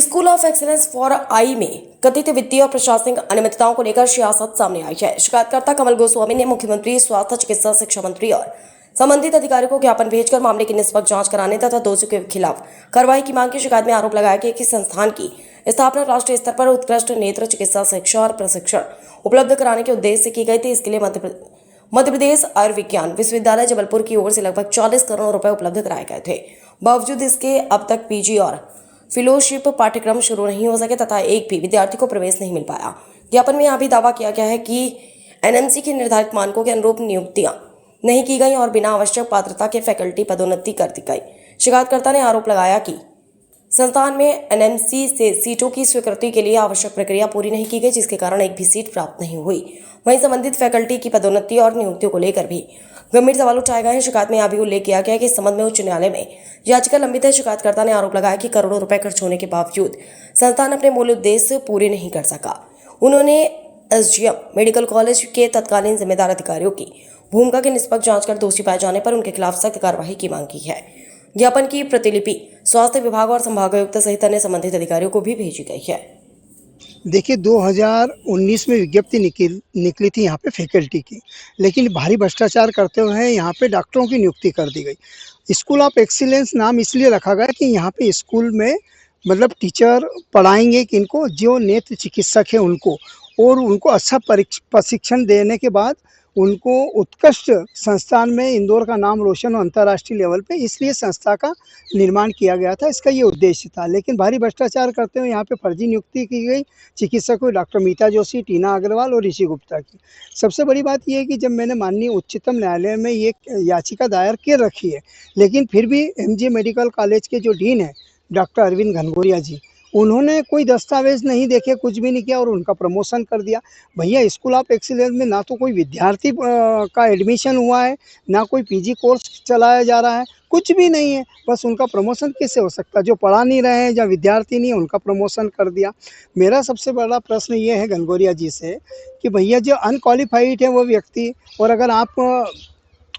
School of excellence for I में कथित वित्तीय और प्रशासनिक अनियमितताओं को लेकर सियासत सामने आई है। शिकायतकर्ता कमल गोस्वामी ने मुख्यमंत्री, स्वास्थ्य, चिकित्सा, शिक्षा मंत्री और संबंधित अधिकारियों को ज्ञापन भेजकर मामले की निष्पक्ष जांच कराने तथा दोषियों के खिलाफ कार्रवाई की मांग की। शिकायत में आरोप लगाया कि संस्थान की स्थापना राष्ट्रीय स्तर पर उत्कृष्ट नेत्र चिकित्सा शिक्षा और प्रशिक्षण उपलब्ध कराने के उद्देश्य से की गई थी। इसके लिए मध्य प्रदेश आयुर्विज्ञान विश्वविद्यालय जबलपुर की ओर से लगभग 40 करोड़ रुपए उपलब्ध कराए गए थे। बावजूद इसके अब तक पीजी और फेलोशिप पाठ्यक्रम शुरू नहीं हो सके तथा एक भी विद्यार्थी को प्रवेश नहीं मिल पाया। ज्ञापन में यह भी दावा किया गया है कि एनएमसी के निर्धारित मानकों के अनुरूप नियुक्तियां नहीं की गई और बिना आवश्यक पात्रता के फैकल्टी पदोन्नति कर दी गई। शिकायतकर्ता ने आरोप लगाया कि संस्थान में एनएमसी से सीटों की स्वीकृति के लिए आवश्यक प्रक्रिया पूरी नहीं की गई, जिसके कारण एक भी सीट प्राप्त नहीं हुई। वहीं संबंधित फैकल्टी की पदोन्नति और नियुक्तियों को लेकर भी गंभीर सवाल उठाए गए हैं। शिकायत में यह भी उल्लेख किया गया है कि इस संबंध में उच्च न्यायालय में याचिका लंबित है। शिकायतकर्ता ने आरोप लगाया कि करोड़ों रुपए खर्च होने के बावजूद संस्थान अपने मूल उद्देश्य पूरे नहीं कर सका। उन्होंने एसजीएम मेडिकल कॉलेज के तत्कालीन जिम्मेदार अधिकारियों की भूमिका की निष्पक्ष जांच कर दोषी पाए जाने पर उनके खिलाफ सख्त कार्रवाई की मांग की है। ज्ञापन की प्रतिलिपि स्वास्थ्य विभाग और संभागायुक्त सहित अन्य संबंधित अधिकारियों को भी भेजी गई है। देखिए 2019 में विज्ञप्ति निकली थी यहाँ पे फैकल्टी की, लेकिन भारी भ्रष्टाचार करते हुए यहाँ पे डॉक्टरों की नियुक्ति कर दी गई। स्कूल ऑफ एक्सीलेंस नाम इसलिए रखा गया कि यहाँ पे स्कूल में मतलब टीचर पढ़ाएंगे किनको, जो नेत्र चिकित्सक है उनको, और उनको अच्छा प्रशिक्षण देने के बाद उनको उत्कृष्ट संस्थान में इंदौर का नाम रोशन हो अंतर्राष्ट्रीय लेवल पे, इसलिए संस्था का निर्माण किया गया था। इसका ये उद्देश्य था। लेकिन भारी भ्रष्टाचार करते हुए यहाँ पे फर्जी नियुक्ति की गई चिकित्सकों, डॉक्टर मीता जोशी, टीना अग्रवाल और ऋषि गुप्ता की। सबसे बड़ी बात यह है कि जब मैंने माननीय उच्चतम न्यायालय में ये याचिका दायर कर रखी है, लेकिन फिर भी एमजी मेडिकल कॉलेज के जो डीन है डॉक्टर अरविंद घनघोरिया जी, उन्होंने कोई दस्तावेज नहीं देखे, कुछ भी नहीं किया और उनका प्रमोशन कर दिया। भैया स्कूल ऑफ एक्सीलेंस में ना तो कोई विद्यार्थी का एडमिशन हुआ है, ना कोई पीजी कोर्स चलाया जा रहा है, कुछ भी नहीं है। बस उनका प्रमोशन कैसे हो सकता है? जो पढ़ा नहीं रहे हैं या विद्यार्थी नहीं है उनका प्रमोशन कर दिया। मेरा सबसे बड़ा प्रश्न ये है घनघोरिया जी से कि भैया जो अनक्वालिफाइड है वो व्यक्ति, और अगर आप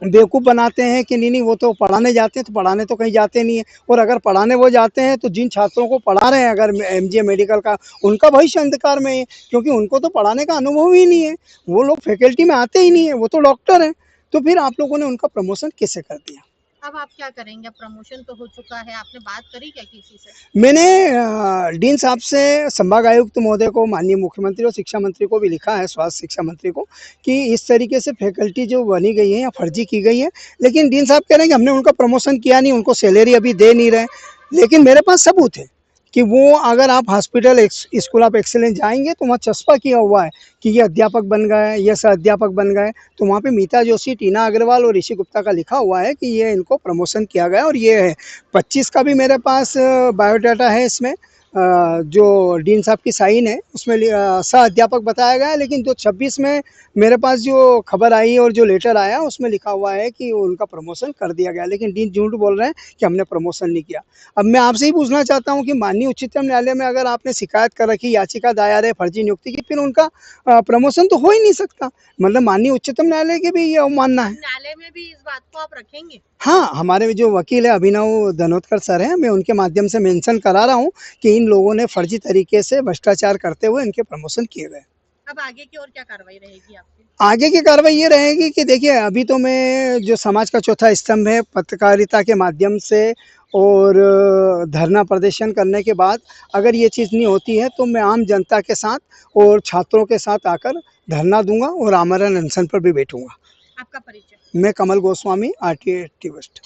बेवकूफ़ बनाते हैं कि नहीं वो तो पढ़ाने जाते हैं, तो पढ़ाने तो कहीं जाते नहीं है, और अगर पढ़ाने वो जाते हैं तो जिन छात्रों को पढ़ा रहे हैं अगर एमजीए मेडिकल का, उनका भविष्य अंधकार में है, क्योंकि उनको तो पढ़ाने का अनुभव ही नहीं है। वो लोग फैकल्टी में आते ही नहीं है, वो तो डॉक्टर हैं। तो फिर आप लोगों ने उनका प्रमोशन कैसे कर दिया? अब आप क्या करेंगे? प्रमोशन तो हो चुका है, आपने बात करी क्या किसी से? मैंने डीन साहब से, संभाग आयुक्त महोदय को, माननीय मुख्यमंत्री और शिक्षा मंत्री को भी लिखा है, स्वास्थ्य शिक्षा मंत्री को, कि इस तरीके से फैकल्टी जो बनी गई है या फर्जी की गई है। लेकिन डीन साहब कह रहे हैं कि हमने उनका प्रमोशन किया नहीं, उनको सैलरी अभी दे नहीं रहे। लेकिन मेरे पास सबूत है कि वो, अगर आप हॉस्पिटल स्कूल ऑफ एक्सीलेंस जाएंगे तो वहाँ चस्पा किया हुआ है कि ये अध्यापक बन गए, ये सह अध्यापक बन गए। तो वहाँ पे मीता जोशी, टीना अग्रवाल और ऋषि गुप्ता का लिखा हुआ है कि ये इनको प्रमोशन किया गया, और ये है 25 का भी मेरे पास बायोडाटा है। इसमें जो डीन साहब की साइन है उसमें सह अध्यापक बताया गया है, लेकिन जो 26 में मेरे पास जो खबर आई और जो लेटर आया उसमें लिखा हुआ है कि उनका प्रमोशन कर दिया गया। लेकिन डीन झूठ बोल रहे हैं कि हमने प्रमोशन नहीं किया। अब मैं आपसे ही पूछना चाहता हूं कि माननीय उच्चतम न्यायालय में अगर आपने शिकायत कर रखी, याचिका दायर है फर्जी नियुक्ति की, फिर उनका प्रमोशन तो हो ही नहीं सकता। मतलब माननीय उच्चतम न्यायालय के भी ये अवमानना है। न्यायालय में भी इस बात को आप रखेंगे? हाँ, हमारे जो वकील है अभिनव धनोतकर सर हैं, मैं उनके माध्यम से मेंशन करा रहा हूँ कि इन लोगों ने फर्जी तरीके से भ्रष्टाचार करते हुए इनके प्रमोशन किए गए। अब आगे की और क्या कार्रवाई रहेगी आपकी? आगे की कार्रवाई ये रहेगी कि देखिए, अभी तो मैं जो समाज का चौथा स्तंभ है, पत्रकारिता के माध्यम से और धरना प्रदर्शन करने के बाद अगर ये चीज़ नहीं होती है तो मैं आम जनता के साथ और छात्रों के साथ आकर धरना दूंगा और आमरण अनशन पर भी बैठूंगा। आपका परिचय? मैं कमल गोस्वामी, आरटीए एक्टिविस्ट।